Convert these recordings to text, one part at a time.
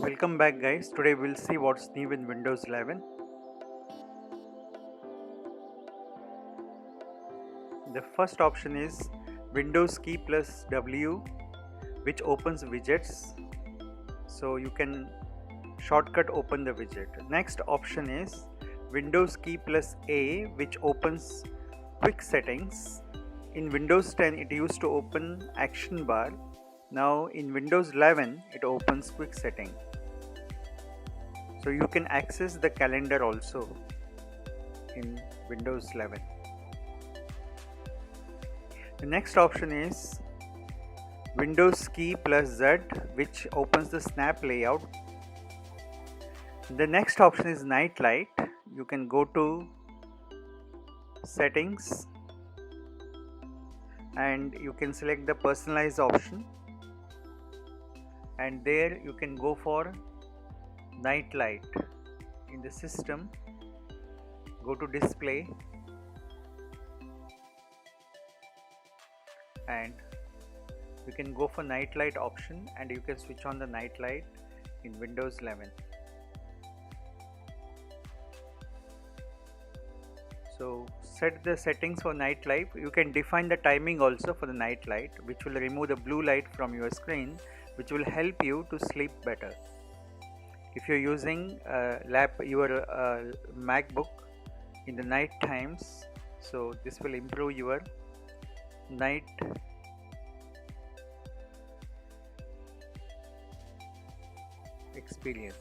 Welcome back guys. Today we'll see what's new in Windows 11. The first option is Windows key plus W, which opens widgets. So you can shortcut open the widget. Next option is Windows key plus A, which opens quick settings. In Windows 10 it used to open action bar. Now in Windows 11 it opens quick setting. So you can access the calendar also in Windows 11. The next option is Windows key plus Z, which opens the snap layout. The next option is night light. You can go to settings and you can select the personalize option, and there you can go for night light. In the system, go to display and you can go for night light option, and you can switch on the night light in Windows 11. So set the settings for night light. You can define the timing also for the night light, which will remove the blue light from your screen, which will help you to sleep better. If you're using your MacBook in the night times, so this will improve your night experience.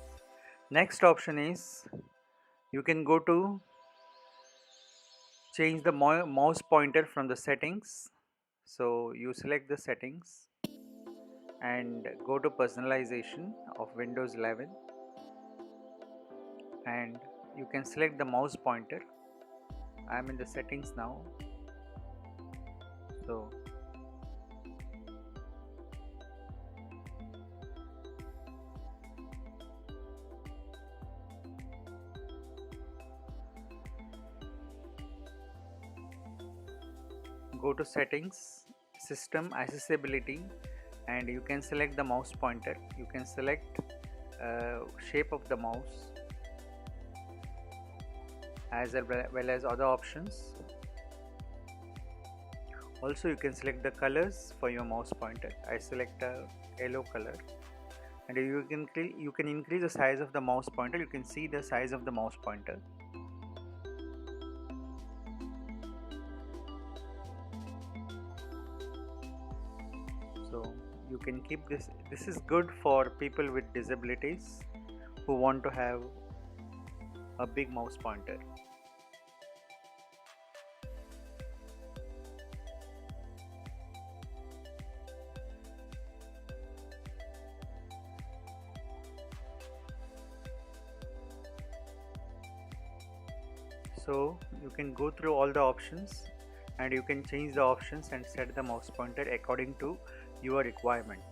Next option is you can go to change the mouse pointer from the settings. So you select the settings and go to personalization of Windows 11, and you can select the mouse pointer. I am in the settings now. So go to settings, system, accessibility, and you can select the mouse pointer. You can select shape of the mouse as well as other options. Also you can select the colors for your mouse pointer. I select a yellow color, and you can increase the size of the mouse pointer. You can see the size of the mouse pointer. So you can keep this. This is good for people with disabilities who want to have a big mouse pointer. So you can go through all the options, and you can change the options and set the mouse pointer according to your requirement.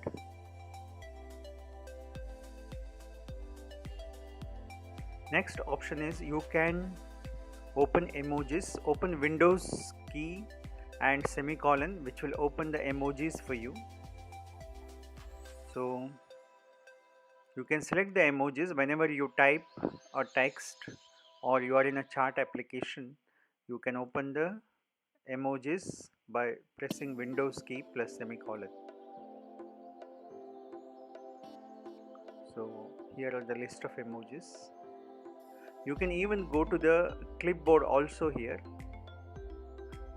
Next option is you can open emojis. Open Windows key and semicolon, which will open the emojis for you. So you can select the emojis whenever you type or text, or you are in a chat application. You can open the emojis by pressing Windows key plus semicolon. So here are the list of emojis. You can even go to the clipboard also here.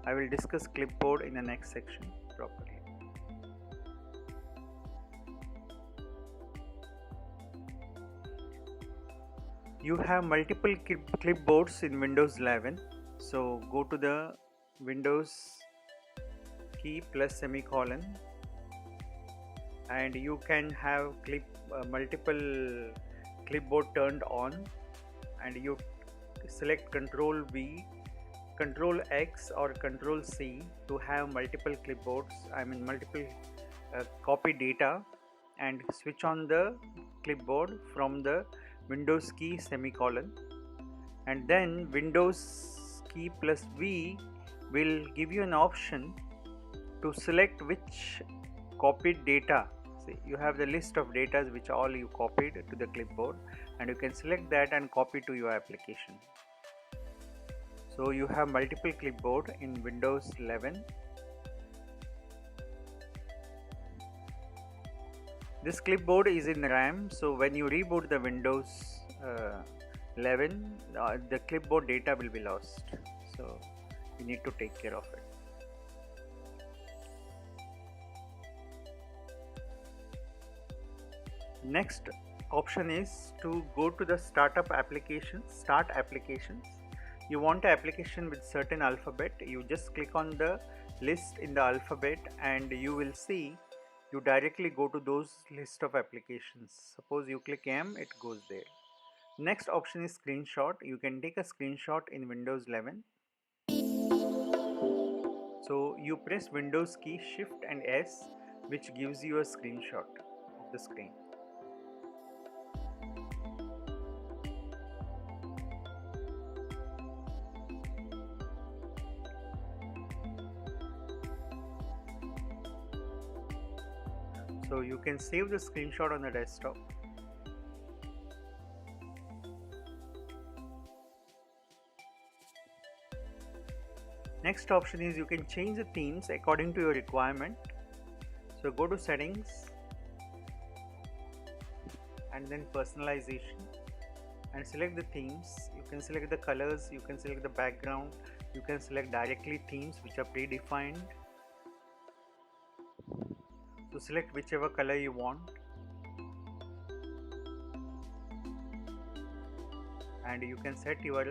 I will discuss clipboard in the next section properly. You have multiple clipboards in Windows 11. So go to the Windows key plus semicolon, and you can have multiple clipboard turned on, and you select Control V, Control X or Control C to have multiple clipboards, multiple copy data, and switch on the clipboard from the Windows key semicolon, and then Windows key plus V will give you an option to select which copied data. See, you have the list of data which all you copied to the clipboard, and you can select that and copy to your application. So you have multiple clipboard in Windows 11. This clipboard is in RAM, so when you reboot the Windows 11, the clipboard data will be lost. So you need to take care of it. Next option is to go to the start applications. You want an application with certain alphabet, you just click on the list in the alphabet and you will see you directly go to those list of applications. Suppose you click M, it goes there. Next option is screenshot. You can take a screenshot in Windows 11. So you press Windows key Shift and S, which gives you a screenshot of the screen. So you can save the screenshot on the desktop. Next option is you can change the themes according to your requirement. So go to settings and then personalization and select the themes. You can select the colors, you can select the background, you can select directly themes which are predefined. So select whichever color you want and you can set your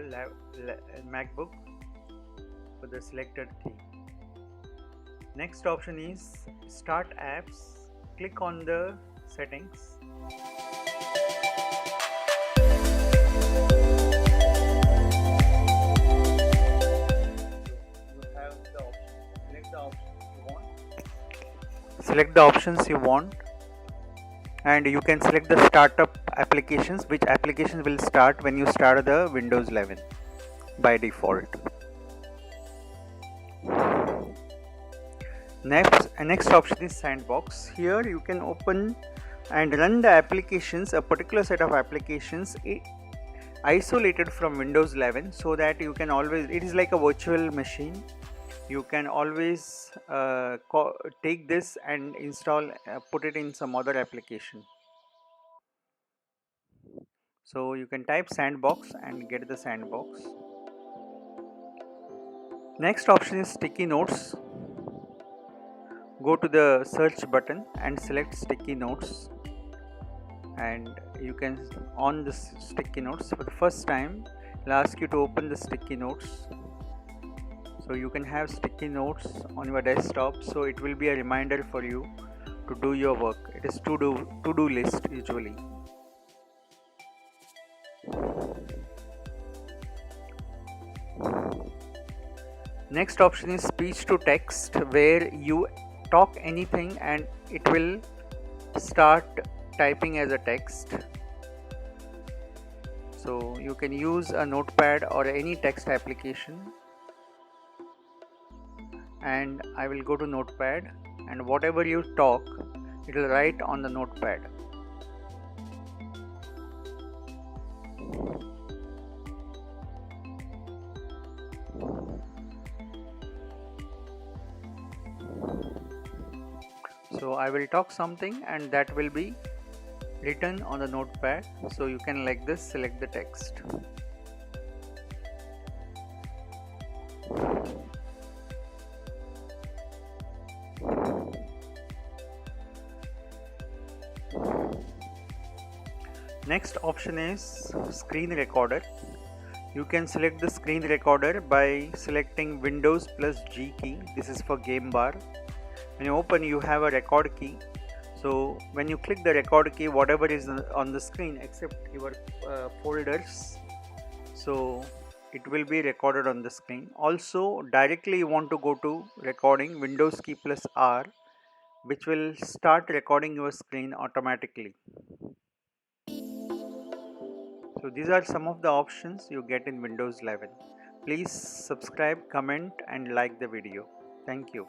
MacBook for the selected theme. Next option is start apps. Click on the settings. Select the options you want and you can select the startup applications, which applications will start when you start the Windows 11 by default. Next option is sandbox. Here you can open and run the applications, a particular set of applications isolated from Windows 11, so that you can always, it is like a virtual machine. You can always take this and install, put it in some other application. So you can type sandbox and get the sandbox. Next option is sticky notes. Go to the search button and select sticky notes, and you can on this sticky notes. For the first time it'll ask you to open the sticky notes. So you can have sticky notes on your desktop, so it will be a reminder for you to do your work. It is to-do list usually. Next option is speech to text, where you talk anything and it will start typing as a text. So you can use a notepad or any text application, and I will go to notepad, and whatever you talk it will write on the notepad. So I will talk something and that will be written on the notepad. So you can like this select the text. Next option is screen recorder. You can select the screen recorder by selecting Windows plus G key. This is for game bar. When you open, you have a record key. So when you click the record key, whatever is on the screen except your folders, so it will be recorded on the screen. Also directly you want to go to recording, Windows key plus R, which will start recording your screen automatically. So these are some of the options you get in Windows 11. Please subscribe, comment and like the video. Thank you.